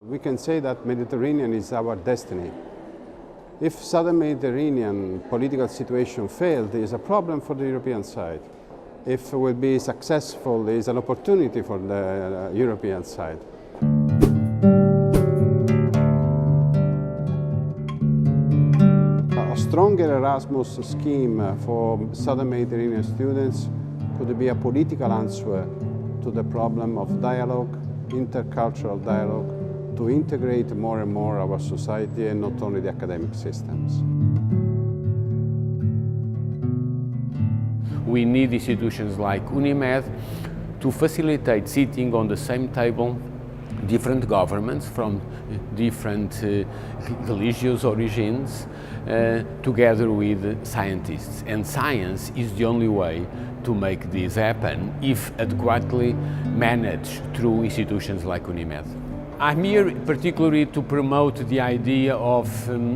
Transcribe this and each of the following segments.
We can say that Mediterranean is our destiny. If Southern Mediterranean political situation failed, there is a problem for the European side. If it will be successful, there is an opportunity for the European side. A stronger Erasmus scheme for Southern Mediterranean students could be a political answer to the problem of dialogue, intercultural dialogue, to integrate more and more our society and not only the academic systems. We need institutions like UNIMED to facilitate sitting on the same table different governments from different religious origins together with scientists. And science is the only way to make this happen if adequately managed through institutions like UNIMED. I'm here particularly to promote the idea of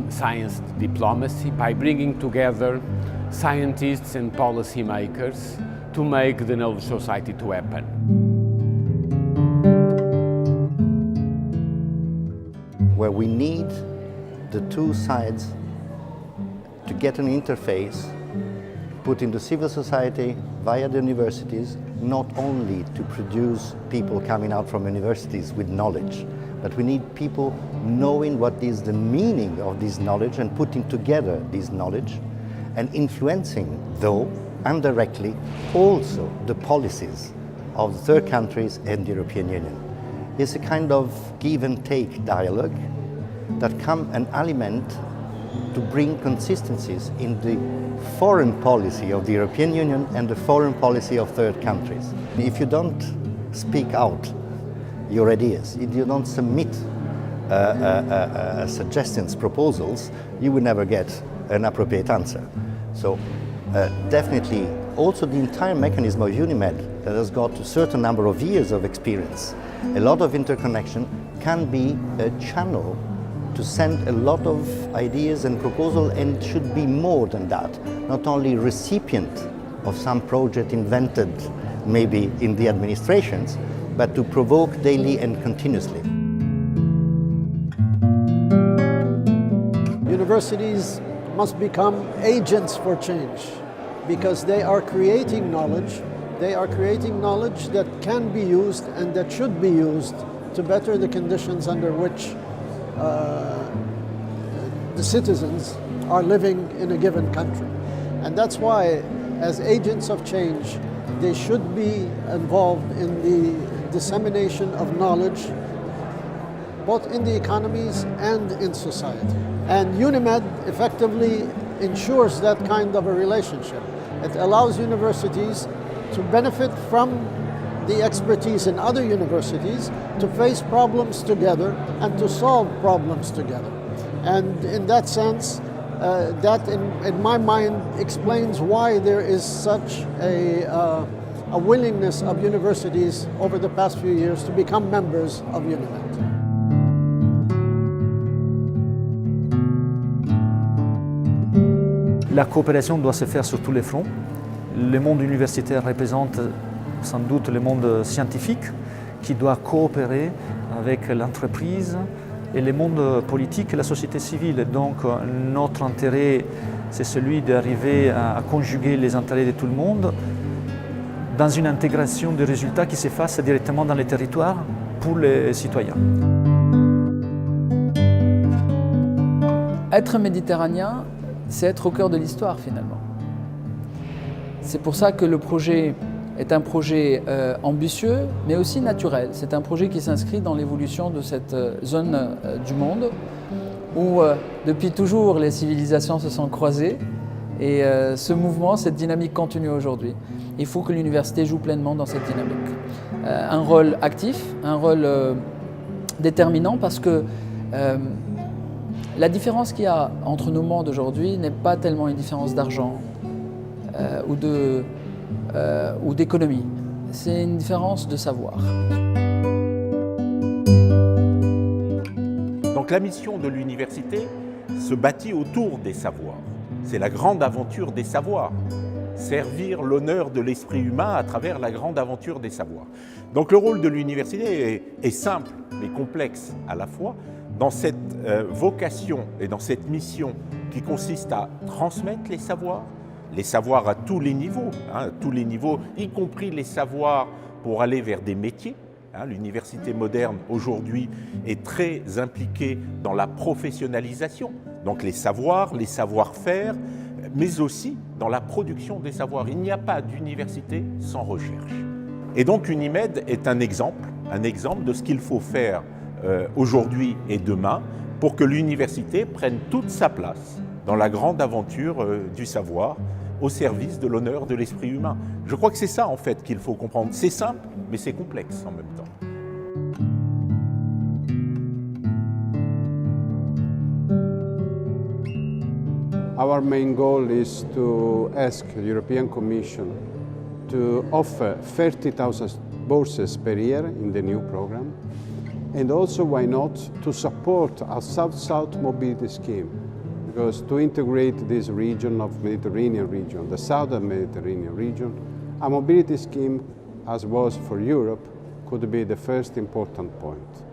science diplomacy by bringing together scientists and policymakers to make the knowledge society to happen. Where we need the two sides to get an interface put into civil society via the universities, not only to produce people coming out from universities with knowledge, but we need people knowing what is the meaning of this knowledge and putting together this knowledge and influencing, though indirectly, also the policies of the third countries and the European Union. It's a kind of give and take dialogue that come an element to bring consistencies in the foreign policy of the European Union and the foreign policy of third countries. If you don't speak out your ideas, if you don't submit suggestions, proposals, you will never get an appropriate answer. So definitely also the entire mechanism of UNIMED that has got a certain number of years of experience, a lot of interconnection, can be a channel to send a lot of ideas and proposals, and should be more than that, not only recipient of some project invented maybe in the administrations, but to provoke daily and continuously. Universities must become agents for change because they are creating knowledge. They are creating knowledge that can be used and that should be used to better the conditions under which the citizens are living in a given country. And that's why, as agents of change, they should be involved in the dissemination of knowledge, both in the economies and in society. And UNIMED effectively ensures that kind of a relationship. It allows universities to benefit from the expertise in other universities, to face problems together and to solve problems together. And in that sense, that in my mind explains why there is such a willingness of universities over the past few years to become members of UNIMED. La coopération doit se faire sur tous les fronts. Le monde universitaire représente sans doute le monde scientifique qui doit coopérer avec l'entreprise et le monde politique et la société civile. Donc notre intérêt, c'est celui d'arriver à conjuguer les intérêts de tout le monde dans une intégration des résultats qui se fassent directement dans les territoires pour les citoyens. Être méditerranéen, c'est être au cœur de l'histoire finalement. C'est pour ça que le projet est un projet ambitieux, mais aussi naturel. C'est un projet qui s'inscrit dans l'évolution de cette zone du monde où depuis toujours les civilisations se sont croisées et ce mouvement, cette dynamique continue aujourd'hui. Il faut que l'université joue pleinement dans cette dynamique. Un rôle actif, un rôle déterminant parce que la différence qu'il y a entre nos mondes aujourd'hui n'est pas tellement une différence d'argent ou d'économie. C'est une différence de savoir. Donc la mission de l'université se bâtit autour des savoirs. C'est la grande aventure des savoirs. servir l'honneur de l'esprit humain à travers la grande aventure des savoirs. Donc le rôle de l'université est simple mais complexe à la fois dans cette vocation et dans cette mission qui consiste à transmettre les savoirs à tous les niveaux, y compris les savoirs pour aller vers des métiers. L'université moderne aujourd'hui est très impliquée dans la professionnalisation, donc les savoirs, les savoir-faire, mais aussi dans la production des savoirs. Il n'y a pas d'université sans recherche. Et donc Unimed est un exemple de ce qu'il faut faire aujourd'hui et demain pour que l'université prenne toute sa place dans la grande aventure du savoir au service de l'honneur de l'esprit humain. Je crois que c'est ça en fait qu'il faut comprendre. C'est simple, mais c'est complexe en même temps. Our main goal is to ask the European Commission to offer 30,000 bourses per year in the new program, and also, why not, to support a South-South mobility scheme, because to integrate this region of Mediterranean region, the southern Mediterranean region, a mobility scheme, as was for Europe, could be the first important point.